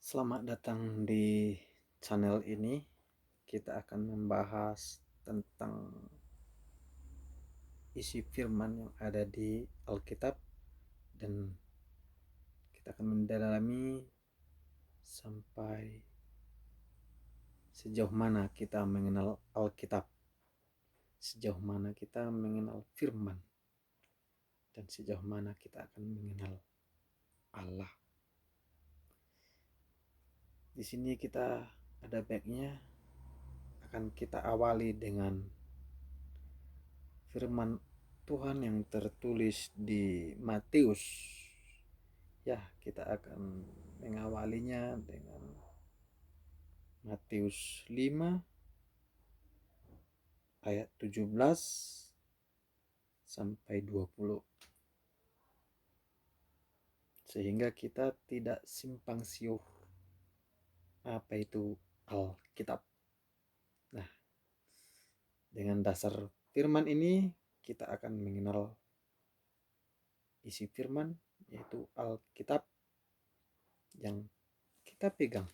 Selamat datang di channel ini. Kita akan membahas tentang isi firman yang ada di Alkitab, dan kita akan mendalami sampai sejauh mana kita mengenal Alkitab, sejauh mana kita mengenal firman, dan sejauh mana kita akan mengenal Allah. Di sini kita ada baiknya akan kita awali dengan firman Tuhan yang tertulis di Matius. Ya, kita akan mengawalinya dengan Matius 5 ayat 17 sampai 20. Sehingga kita tidak simpang siur apa itu Alkitab. Nah, dengan dasar firman ini kita akan mengenal isi firman, yaitu Alkitab yang kita pegang.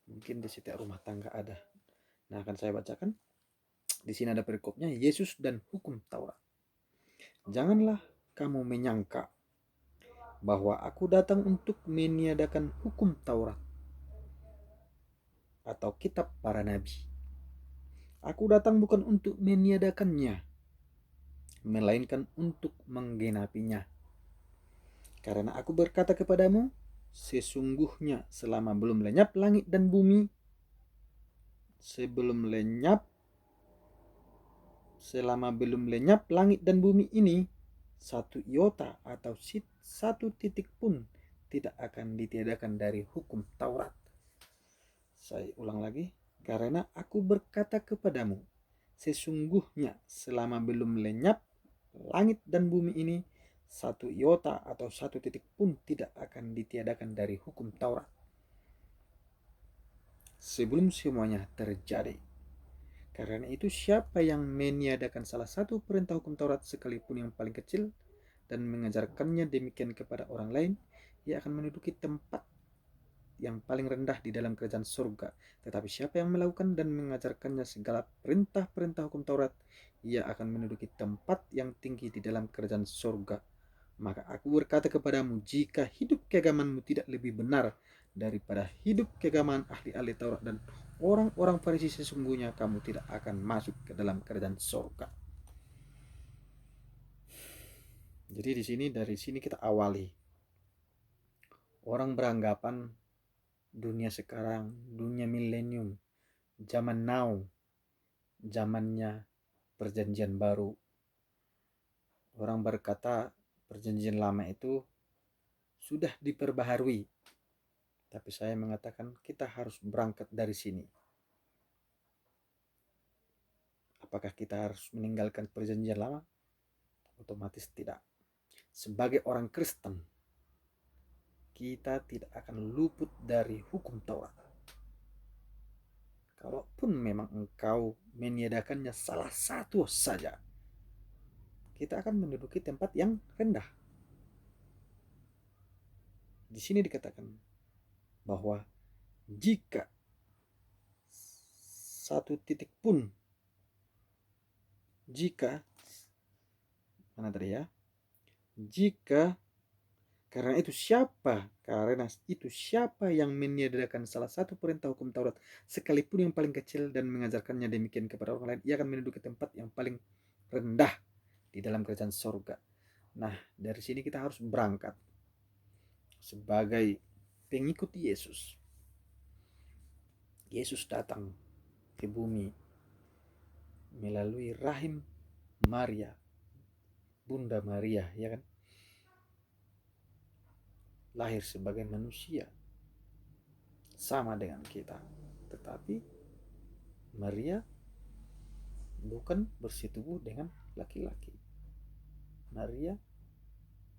Mungkin di setiap rumah tangga ada. Nah, akan saya bacakan. Di sini ada perikopnya, Yesus dan hukum Taurat. Janganlah kamu menyangka bahwa aku datang untuk meniadakan hukum Taurat atau kitab para nabi. Aku datang bukan untuk meniadakannya, melainkan untuk menggenapinya. Karena aku berkata kepadamu, sesungguhnya selama belum lenyap langit dan bumi, selama belum lenyap langit dan bumi ini, satu iota atau satu titik pun tidak akan ditiadakan dari hukum Taurat. Saya ulang lagi. Karena aku berkata kepadamu, sesungguhnya selama belum lenyap langit dan bumi ini, satu iota atau satu titik pun tidak akan ditiadakan dari hukum Taurat, sebelum semuanya terjadi. Karena itu siapa yang meniadakan salah satu perintah hukum Taurat sekalipun yang paling kecil dan mengajarkannya demikian kepada orang lain, ia akan menduduki tempat yang paling rendah di dalam kerajaan surga. Tetapi siapa yang melakukan dan mengajarkannya segala perintah-perintah hukum Taurat, ia akan menduduki tempat yang tinggi di dalam kerajaan surga. Maka aku berkata kepadamu, jika hidup keagamanmu tidak lebih benar daripada hidup keagamaan ahli-ahli Taurat dan orang-orang Farisi, sesungguhnya kamu tidak akan masuk ke dalam kerajaan surga. Jadi dari sini kita awali. Orang beranggapan dunia sekarang, dunia milenium, zaman now, zamannya perjanjian baru. Orang berkata perjanjian lama itu sudah diperbaharui. Tapi saya mengatakan kita harus berangkat dari sini. Apakah kita harus meninggalkan perjanjian lama? Otomatis tidak. Sebagai orang Kristen, kita tidak akan luput dari hukum Taurat. Kalaupun memang engkau meniadakannya salah satu saja, kita akan menduduki tempat yang rendah. Di sini dikatakan bahwa jika satu titik pun, jika karena itu siapa yang meniadakan salah satu perintah hukum Taurat sekalipun yang paling kecil dan mengajarkannya demikian kepada orang lain, ia akan menduduki tempat yang paling rendah di dalam kerajaan surga. Nah, dari sini kita harus berangkat sebagai pengikut Yesus. Yesus datang ke bumi melalui rahim Maria, Bunda Maria, ya kan? Lahir sebagai manusia sama dengan kita, tetapi Maria bukan bersetubuh dengan laki-laki. Maria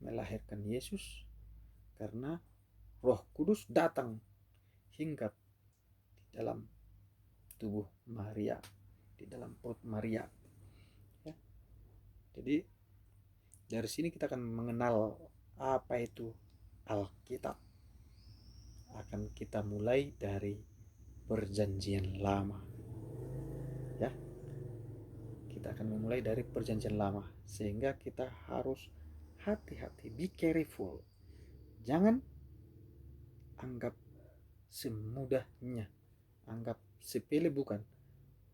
melahirkan Yesus karena Roh Kudus datang hinggap di dalam tubuh Maria, di dalam perut Maria. Ya. Jadi dari sini kita akan mengenal apa itu Alkitab. akan kita mulai dari perjanjian lama. Ya, kita akan memulai dari perjanjian lama, sehingga kita harus hati-hati, be careful. Jangan anggap semudahnya, anggap sepele, bukan,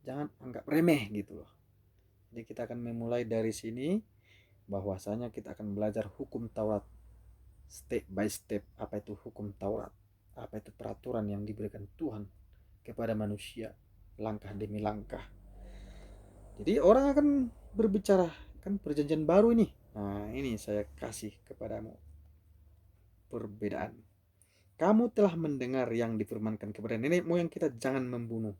jangan anggap remeh gitu loh. Jadi kita akan memulai dari sini, bahwasanya kita akan belajar hukum Taurat step by step. Apa itu hukum Taurat, apa itu peraturan yang diberikan Tuhan kepada manusia, langkah demi langkah. Jadi orang akan berbicara, kan perjanjian baru ini. Nah, ini saya kasih kepadamu perbedaan. Kamu telah mendengar yang difirmankan kepada nenek moyang kita, jangan membunuh.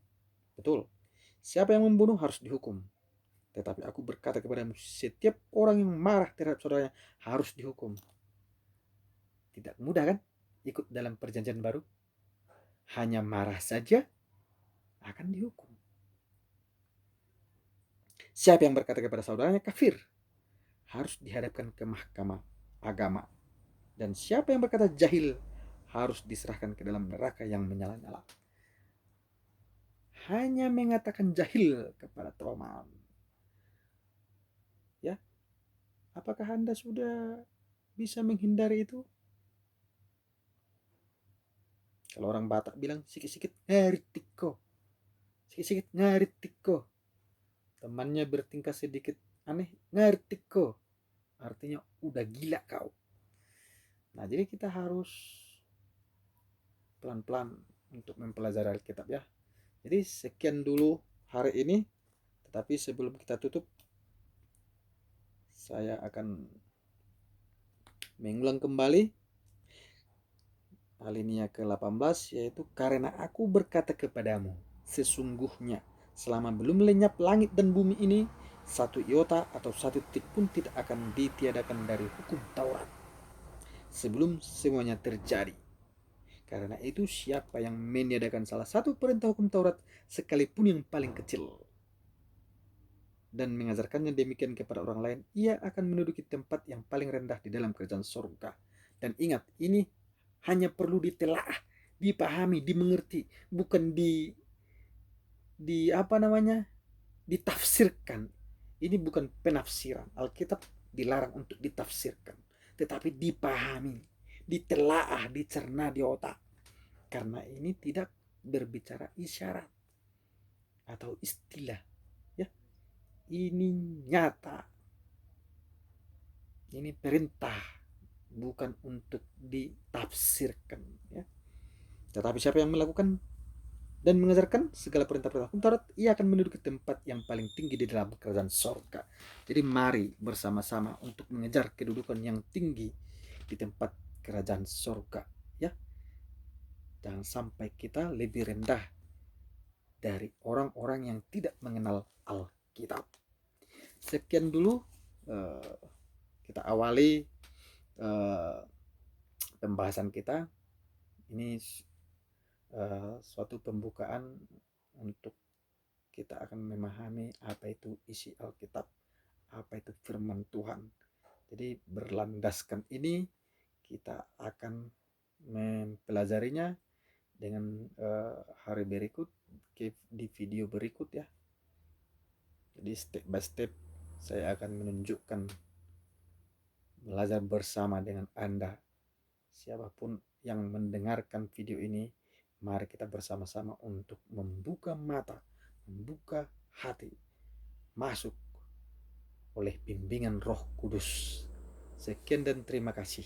Betul. Siapa yang membunuh harus dihukum. Tetapi aku berkata kepadamu, setiap orang yang marah terhadap saudaranya harus dihukum. Tidak mudah kan ikut dalam perjanjian baru? Hanya marah saja akan dihukum. Siapa yang berkata kepada saudaranya kafir, harus dihadapkan ke mahkamah agama. Dan siapa yang berkata jahil, harus diserahkan ke dalam neraka yang menyala-nyala. Hanya mengatakan jahil kepada teman. Ya, apakah Anda sudah bisa menghindari itu? Kalau orang Batak bilang sikit-sikit ngaritiko, sikit-sikit ngaritiko. Temannya bertingkah sedikit aneh, ngaritiko. Artinya udah gila kau. Nah, jadi kita harus pelan-pelan untuk mempelajari Alkitab ya. Jadi sekian dulu hari ini. Tetapi sebelum kita tutup, saya akan mengulang kembali alinea ke-18, yaitu karena aku berkata kepadamu, sesungguhnya selama belum lenyap langit dan bumi ini, satu iota atau satu titik pun tidak akan ditiadakan dari hukum Taurat sebelum semuanya terjadi. Karena itu siapa yang meniadakan salah satu perintah hukum Taurat, sekalipun yang paling kecil, dan mengajarkannya demikian kepada orang lain, ia akan menduduki tempat yang paling rendah di dalam kerajaan surga. Dan ingat, ini hanya perlu ditelaah, dipahami, dimengerti, bukan di apa namanya, ditafsirkan. Ini bukan penafsiran. Alkitab dilarang untuk ditafsirkan, tetapi dipahami, ditelaah, dicerna di otak. Karena ini tidak berbicara isyarat atau istilah, ya. Ini nyata. Ini perintah, bukan untuk ditafsirkan, ya. Tetapi siapa yang melakukan dan mengajarkan segala perintah-perintah hukum Taurat, ia akan menduduki tempat yang paling tinggi di dalam kerajaan sorga. Jadi mari bersama-sama untuk mengejar kedudukan yang tinggi di tempat kerajaan sorga, ya. Jangan sampai kita lebih rendah dari orang-orang yang tidak mengenal Alkitab. Sekian dulu kita awali pembahasan kita. Ini suatu pembukaan untuk kita akan memahami apa itu isi Alkitab, apa itu firman Tuhan. Jadi berlandaskan ini kita akan mempelajarinya dengan hari berikut, di video berikut ya. Jadi step by step saya akan menunjukkan, belajar bersama dengan Anda. Siapapun yang mendengarkan video ini, mari kita bersama-sama untuk membuka mata, membuka hati, masuk oleh bimbingan Roh Kudus. Sekian dan terima kasih.